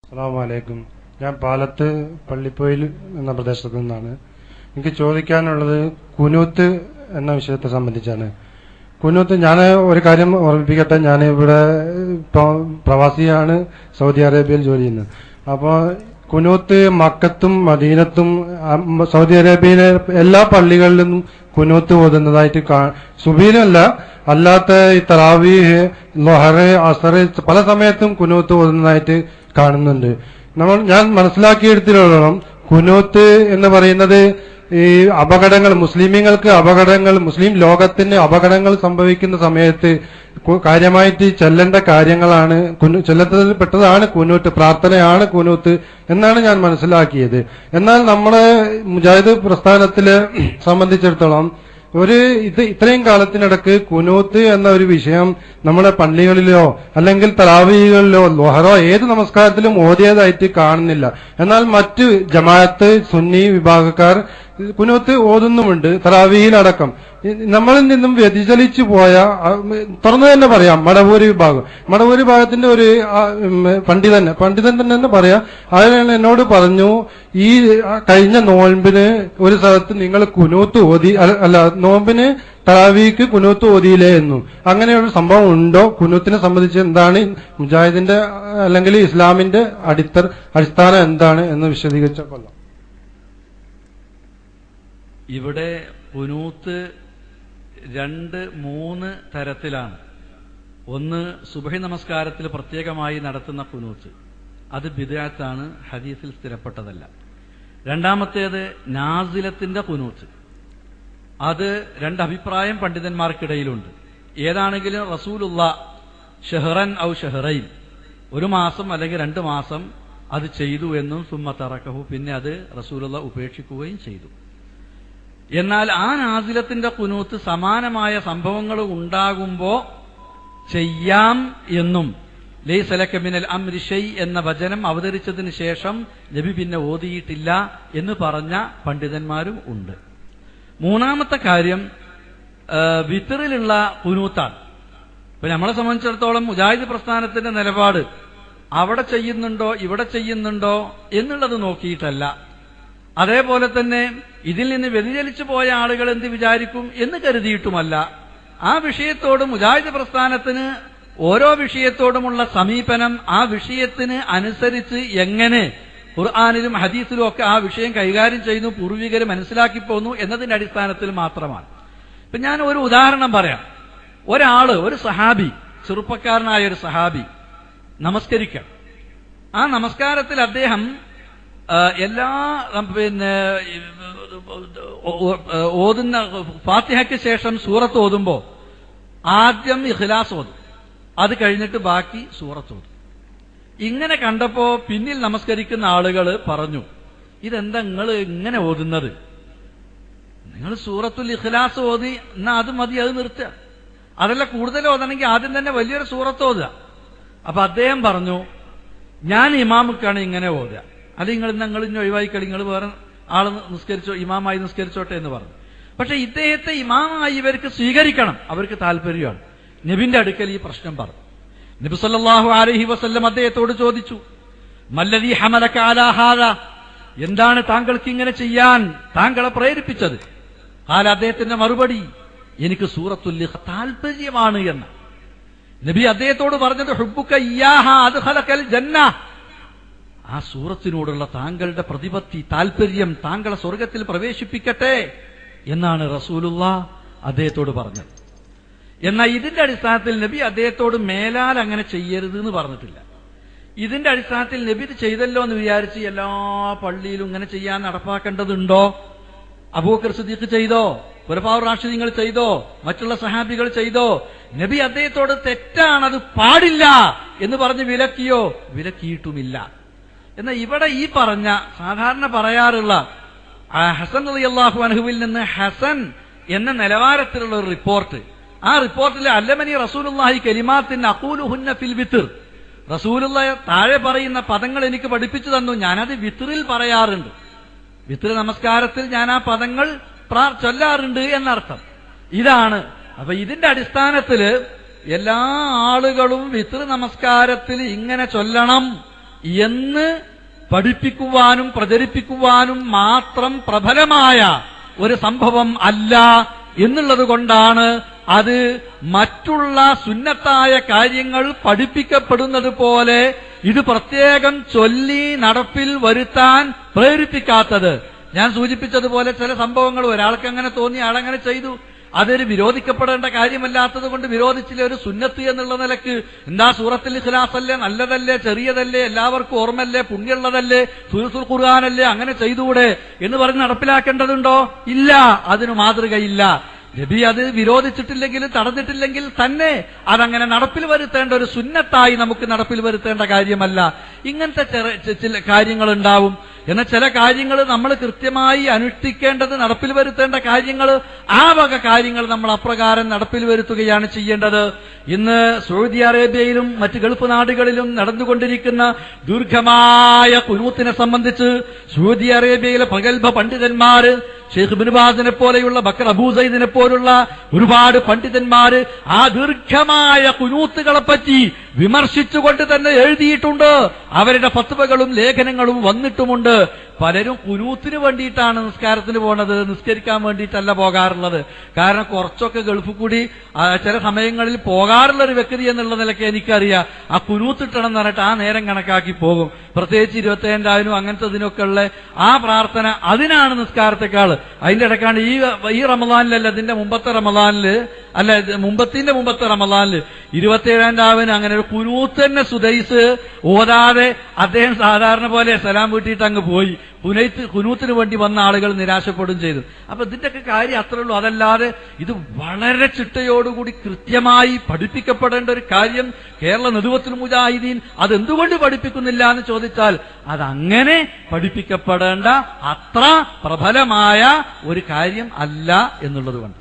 അസ്സലാമു അലൈക്കും. ഞാൻ പാലത്ത് പള്ളിപ്പൊയിൽ എന്ന പ്രദേശത്ത് നിന്നാണ്. എനിക്ക് ചോദിക്കാനുള്ളത് കുനൂത്ത് എന്ന വിഷയത്തെ സംബന്ധിച്ചാണ്. കുനൂത്ത്, ഞാൻ ഒരു കാര്യം ഓർമ്മിപ്പിക്കട്ടെ. ഞാൻ ഇവിടെ പ്രവാസിയാണ്, സൗദി അറേബ്യയിൽ ജോലി ചെയ്യുന്നത്. അപ്പോൾ കുനൂത്ത് മക്കത്തും മദീനത്തും സൗദി അറേബ്യയിലെ എല്ലാ പള്ളികളിലും കുനൂത്ത് ഓതുന്നതായിട്ട് സുബീലല്ല, അല്ലാത്ത ഈ തറാവീഹ്, ലൊഹറ്, അസർ പല സമയത്തും കുനൂത്ത് ഓതുന്നതായിട്ട് കാണുന്നുണ്ട്. ഞാൻ മനസ്സിലാക്കിയെടുത്തിടത്തോളം കുനൂത്ത് എന്ന് പറയുന്നത് ഈ അപകടങ്ങൾ, മുസ്ലിമീങ്ങൾക്ക് അപകടങ്ങൾ, മുസ്ലിം ലോകത്തിന് അപകടങ്ങൾ സംഭവിക്കുന്ന സമയത്ത് കാര്യമായിട്ട് ചെല്ലേണ്ട കാര്യങ്ങളാണ്, ചെല്ലത്തിൽ പെട്ടതാണ് കുനൂത്ത്, പ്രാർത്ഥനയാണ് കുനൂത്ത് എന്നാണ് ഞാൻ മനസ്സിലാക്കിയത്. എന്നാൽ നമ്മുടെ മുജാഹിദ് പ്രസ്ഥാനത്തിലെ സംബന്ധിച്ചിടത്തോളം ഇത്രയും കാലത്തിനിടക്ക് കുനൂത്ത് എന്ന ഒരു വിഷയം നമ്മുടെ പള്ളികളിലോ അല്ലെങ്കിൽ തറാവീകളിലോ ലൊഹറോ ഏത് നമസ്കാരത്തിലും ഓതിയതായിട്ട് കാണുന്നില്ല. എന്നാൽ മറ്റ് ജമാഅത്ത്, സുന്നി വിഭാഗക്കാർ കുനൂത്ത് ഓതുന്നുമുണ്ട്, തറാവീഹിലടക്കം. നമ്മളിൽ നിന്നും വ്യതിചലിച്ചു പോയ, തുറന്നു തന്നെ പറയാം, മടവൂര് വിഭാഗത്തിന്റെ ഒരു പണ്ഡിതൻ തന്നെ പറയാം. അയാൾ എന്നോട് പറഞ്ഞു, ഈ കഴിഞ്ഞ നോൻപിന് ഒരു സ്ഥലത്ത് നിങ്ങൾ കുനൂത്ത് ഓതി, അല്ല നോമ്പിന് തറാവീക്ക് കുനൂത്ത് ഓതിയില്ലേ എന്നു. അങ്ങനെയൊരു സംഭവം ഉണ്ടോ? കുനൂത്തിനെ സംബന്ധിച്ച് എന്താണ് മുജാഹിദിന്റെ അല്ലെങ്കിൽ ഇസ്ലാമിന്റെ അടിസ്ഥാനം എന്താണ് എന്ന് വിശദീകരിച്ചാൽ കൊള്ളാം. ഇവിടെ കുനൂത്ത് 2-3 തരത്തിലാണ്. ഒന്ന്, സുബഹി നമസ്കാരത്തിൽ പ്രത്യേകമായി നടത്തുന്ന കുനൂത്ത്, അത് ബിദ്അത്താണ്, ഹദീസിൽ സ്ഥിരപ്പെട്ടതല്ല. രണ്ടാമത്തേത് നാസിലത്തിന്റെ കുനൂത്ത്, അത് 2 അഭിപ്രായം പണ്ഡിതന്മാർക്കിടയിലുണ്ട്. ഏതാണെങ്കിലും റസൂലുള്ളാഹ് ഷഹ്റൻ ഔ ഷഹ്റൈൻ, 1 മാസം അല്ലെങ്കിൽ 2 മാസം അത് ചെയ്തു എന്നും സുമ്മ തറക്കഹു, പിന്നെ അത് റസൂലുള്ളാഹ് ഉപേക്ഷിക്കുകയും ചെയ്തു. എന്നാൽ ആ നാസിലത്തിന്റെ കുനൂത്ത് സമാനമായ സംഭവങ്ങൾ ഉണ്ടാകുമ്പോ ചെയ്യാം എന്നും ലൈസ ലക മിനൽ അംരി ശൈ എന്ന വചനം അവതരിച്ചതിന് ശേഷം നബി പിന്നെ ഓതിയിട്ടില്ല എന്ന് പറഞ്ഞ പണ്ഡിതന്മാരും ഉണ്ട്. മൂന്നാമത്തെ കാര്യം വിത്റിലുള്ള കുനൂത്താണ്. ഇപ്പൊ നമ്മളെ സംബന്ധിച്ചിടത്തോളം മുജാഹിദ് പ്രസ്ഥാനത്തിന്റെ നിലപാട് അവിടെ ചെയ്യുന്നുണ്ടോ ഇവിടെ ചെയ്യുന്നുണ്ടോ എന്നുള്ളത് നോക്കിയിട്ടല്ല, അതേപോലെ തന്നെ ഇതിൽ നിന്ന് വ്യതിചലിച്ചു പോയ ആളുകൾ എന്ത് വിചാരിക്കും എന്ന് കരുതിയിട്ടുമല്ല. ആ വിഷയത്തോട് മുജാഹിദ് പ്രസ്ഥാനത്തിന് ഓരോ വിഷയത്തോടുമുള്ള സമീപനം ആ വിഷയത്തിന് അനുസരിച്ച് എങ്ങനെ ഖുർആനിലും ഹദീസിലും ഒക്കെ ആ വിഷയം കൈകാര്യം ചെയ്യുന്നു, പൂർവികർ മനസ്സിലാക്കി പോന്നു എന്നതിന്റെ അടിസ്ഥാനത്തിൽ മാത്രമാണ്. ഇപ്പൊ ഞാൻ ഒരു ഉദാഹരണം പറയാം. ഒരു സഹാബി, ചെറുപ്പക്കാരനായ ഒരു സഹാബി നമസ്കരിക്കാം. ആ നമസ്കാരത്തിൽ അദ്ദേഹം എല്ലാ ഓതുന്ന ഫാത്തിഹയ്ക്ക് ശേഷം സൂറത്ത് ഓതുമ്പോ ആദ്യം ഇഖ്ലാസ് ഓതും, അത് കഴിഞ്ഞിട്ട് ബാക്കി സൂറത്ത് ഓതും. ഇങ്ങനെ കണ്ടപ്പോ പിന്നിൽ നമസ്കരിക്കുന്ന ആളുകൾ പറഞ്ഞു, ഇതെന്താ നിങ്ങൾ ഇങ്ങനെ ഓതുന്നത്? നിങ്ങൾ സൂറത്തുൽ ഇഖ്ലാസ് ഓതി, എന്നാ അത് മതി, അത് നിർത്തുക. അതല്ല, കൂടുതൽ ഓതണമെങ്കിൽ ആദ്യം തന്നെ വലിയൊരു സൂറത്ത് ഓതുക. അപ്പൊ അദ്ദേഹം പറഞ്ഞു, ഞാൻ ഇമാമുക്കാണ് ഇങ്ങനെ ഓതുക, അത് നിങ്ങൾ ഇനി ഒഴിവായിക്കളി, നിങ്ങൾ വേറെ ആള് നിസ്കരിച്ചോ, ഇമാമായി നിസ്കരിച്ചോട്ടെ എന്ന് പറഞ്ഞു. പക്ഷെ ഇദ്ദേഹത്തെ ഇമാമായി ഇവർക്ക് സ്വീകരിക്കണം, അവർക്ക് താല്പര്യമാണ്. നബിന്റെ അടുക്കൽ ഈ പ്രശ്നം പറഞ്ഞു. നബി സല്ലല്ലാഹു അലൈഹി വസല്ലം അദ്ദേഹത്തോട് ചോദിച്ചു, മല്ലദീ ഹമലക അലാ ഹാദാ, എന്താണ് താങ്കൾക്ക് ഇങ്ങനെ ചെയ്യാൻ താങ്കളെ പ്രേരിപ്പിച്ചത്? അദ്ദേഹത്തിന്റെ മറുപടി, എനിക്ക് സൂറത്തുൽ ഇഖ്ലാസ് താല്പര്യമാണ് എന്ന്. നബി അദ്ദേഹത്തോട് പറഞ്ഞത്, ഹുബ്ബുക ഇയ്യാഹ അദ്ഖലകൽ ജന്ന, ആ സൂറത്തിനോടുള്ള താങ്കളുടെ പ്രതിപത്തി, താല്പര്യം താങ്കളെ സ്വർഗത്തിൽ പ്രവേശിപ്പിക്കട്ടെ എന്നാണ് റസൂലുള്ളാഹ് അദ്ദേഹത്തോട് പറഞ്ഞത്. എന്നാൽ ഇതിന്റെ അടിസ്ഥാനത്തിൽ നബി അദ്ദേഹത്തോട് മേലാൽ അങ്ങനെ ചെയ്യരുത് എന്ന് പറഞ്ഞിട്ടില്ല. ഇതിന്റെ അടിസ്ഥാനത്തിൽ നബി ഇത് ചെയ്തല്ലോ എന്ന് വിചാരിച്ച് എല്ലാ പള്ളിയിലും ഇങ്ങനെ ചെയ്യാൻ നടപ്പാക്കേണ്ടതുണ്ടോ? അബൂബക്കർ സിദ്ദീഖ് ചെയ്തോ? ഖുലഫാഉർ റാഷിദീങ്ങൾ ചെയ്തോ? മറ്റുള്ള സഹാബികൾ ചെയ്തോ? നബി അദ്ദേഹത്തോട് തെറ്റാണത്, പാടില്ല എന്ന് പറഞ്ഞ് വിലക്കിയോ? വിലക്കിയിട്ടുമില്ല. എന്നാൽ ഇവിടെ ഈ പറഞ്ഞ സാധാരണ പറയാറുള്ള ഹസൻ റളിയല്ലാഹു അൻഹുവിൽ നിന്ന് ഹസൻ എന്ന നിലവാരത്തിലുള്ള ഒരു റിപ്പോർട്ട്, ആ റിപ്പോർട്ടിൽ അല്ലമനി റസൂലുള്ളാഹി കലിമാത്തിൻ അഖൂലുഹുന്ന ഫിൽ വിത്ർ, റസൂലുള്ളാഹി താഴെ പറയുന്ന പദങ്ങൾ എനിക്ക് പഠിപ്പിച്ചു തന്നു, ഞാനത് വിത്റിൽ പറയാറുണ്ട്, വിത്ർ നമസ്കാരത്തിൽ ഞാൻ ആ പദങ്ങൾ ചൊല്ലാറുണ്ട് എന്നർത്ഥം. ഇതാണ്. അപ്പൊ ഇതിന്റെ അടിസ്ഥാനത്തില് എല്ലാ ആളുകളും വിത്ർ നമസ്കാരത്തിൽ ഇങ്ങനെ ചൊല്ലണം എന്ന് പഠിപ്പിക്കുവാനും പ്രചരിപ്പിക്കുവാനും മാത്രം പ്രബലമായ ഒരു സംഭവം അല്ല എന്നുള്ളത് കൊണ്ടാണ് അത് മറ്റുള്ള സുന്നത്തായ കാര്യങ്ങൾ പഠിപ്പിക്കപ്പെടുന്നത് പോലെ ഇത് പ്രത്യേകം ചൊല്ലി നടപ്പിൽ വരുത്താൻ പ്രേരിപ്പിക്കാത്തത്. ഞാൻ സൂചിപ്പിച്ചതുപോലെ ചില സംഭവങ്ങൾ ഒരാൾക്ക് അങ്ങനെ തോന്നി, ആളങ്ങനെ ചെയ്തു, അതൊരു വിരോധിക്കപ്പെടേണ്ട കാര്യമല്ലാത്തത് കൊണ്ട് വിരോധിച്ചില്ല. ഒരു സുന്നത്ത് എന്നുള്ള നിലക്ക് എന്താ സൂറത്തുൽ ഇഖ്ലാസ് അല്ലേ, നല്ലതല്ലേ, ചെറിയതല്ലേ, എല്ലാവർക്കും ഓർമ്മല്ലേ, പുണ്യമുള്ളതല്ലേ, സൂറത്തുൽ ഖുർആനല്ലേ, അങ്ങനെ ചെയ്തുകൂടെ എന്ന് പറഞ്ഞ് നടപ്പിലാക്കേണ്ടതുണ്ടോ? ഇല്ല, അതിന് മാതൃകയില്ല. നബി അത് വിരോധിച്ചിട്ടില്ലെങ്കിൽ തടഞ്ഞിട്ടില്ലെങ്കിൽ തന്നെ അതങ്ങനെ നടപ്പിൽ വരുത്തേണ്ട ഒരു സുന്നത്തായി നമുക്ക് നടപ്പിൽ വരുത്തേണ്ട കാര്യമല്ല. ഇങ്ങനത്തെ ചില കാര്യങ്ങൾ ഉണ്ടാവും. എന്നാൽ ചില കാര്യങ്ങൾ നമ്മൾ കൃത്യമായി അനുഷ്ഠിക്കേണ്ടത്, നടപ്പിൽ വരുത്തേണ്ട കാര്യങ്ങൾ, ആ വക കാര്യങ്ങൾ നമ്മൾ അപ്രകാരം നടപ്പിൽ വരുത്തുകയാണ് ചെയ്യേണ്ടത്. ഇന്ന് സൗദി അറേബ്യയിലും മറ്റ് ഗൾഫ് നാടുകളിലും നടന്നുകൊണ്ടിരിക്കുന്ന ദീർഘമായ ഖുനൂത്തിനെ സംബന്ധിച്ച് സൗദി അറേബ്യയിലെ പ്രഗത്ഭ പണ്ഡിതന്മാര്, ഷെയ്ഖ് ഇബ്നു ബാസിനെ പോലെയുള്ള, ബക്കർ അബൂ സൈദിനെ പോലുള്ള ഒരുപാട് പണ്ഡിതന്മാര് ആ ദീർഘമായ ഖുനൂത്തുകളെ പറ്റി വിമർശിച്ചുകൊണ്ട് തന്നെ എഴുതിയിട്ടുണ്ട്. അവരുടെ ഫത്വകളും ലേഖനങ്ങളും വന്നിട്ടുമുണ്ട്. പലരും ഖുനൂത്തിന് വേണ്ടിയിട്ടാണ് നിസ്കാരത്തിന് പോകുന്നത്, നിസ്കരിക്കാൻ വേണ്ടിയിട്ടല്ല പോകാറുള്ളത്. കാരണം കുറച്ചൊക്കെ ഗൾഫ് കൂടി ചില സമയങ്ങളിൽ പോകാറുള്ള ഒരു വ്യക്തി എന്നുള്ള നിലയ്ക്ക് എനിക്കറിയാം. ആ ഖുനൂത്ത് ഇട്ടണം എന്ന് പറഞ്ഞിട്ട് ആ നേരം കണക്കാക്കി പോകും. പ്രത്യേകിച്ച് 27 അങ്ങനത്തെ ഇതിനൊക്കെ ഉള്ള ആ പ്രാർത്ഥന, അതിനാണ് നിസ്കാരത്തെക്കാൾ. അതിന്റെ ഇടയ്ക്കാണ് ഈ റമദാനിലല്ല, ഇതിന്റെ മുമ്പത്തെ റമദാനില്, അല്ല മുമ്പത്തിന്റെ മുമ്പത്തെ റമദാനില് 27 അങ്ങനെ ഒരു ഖുനൂത്ത് തന്നെ സുദൈസ് ഓതാതെ അദ്ദേഹം സാധാരണ പോലെ സലാം വീട്ടിയിട്ട് അങ്ങ് പോയി. ഖുനൂത്തിന് വേണ്ടി വന്ന ആളുകൾ നിരാശപ്പെടുകയും ചെയ്തു. അപ്പൊ ഇതിന്റെയൊക്കെ കാര്യം അത്രേ ഉള്ളൂ. അതല്ലാതെ ഇത് വളരെ ചിട്ടയോടുകൂടി കൃത്യമായി പഠിപ്പിക്കപ്പെടേണ്ട ഒരു കാര്യം കേരള നദുവത്തുൽ മുജാഹിദീൻ അതെന്തുകൊണ്ട് പഠിപ്പിക്കുന്നില്ല എന്ന് ചോദിച്ചാൽ അതങ്ങനെ പഠിപ്പിക്കപ്പെടേണ്ട അത്ര പ്രബലമായ ഒരു കാര്യം അല്ല എന്നുള്ളത് കൊണ്ട്.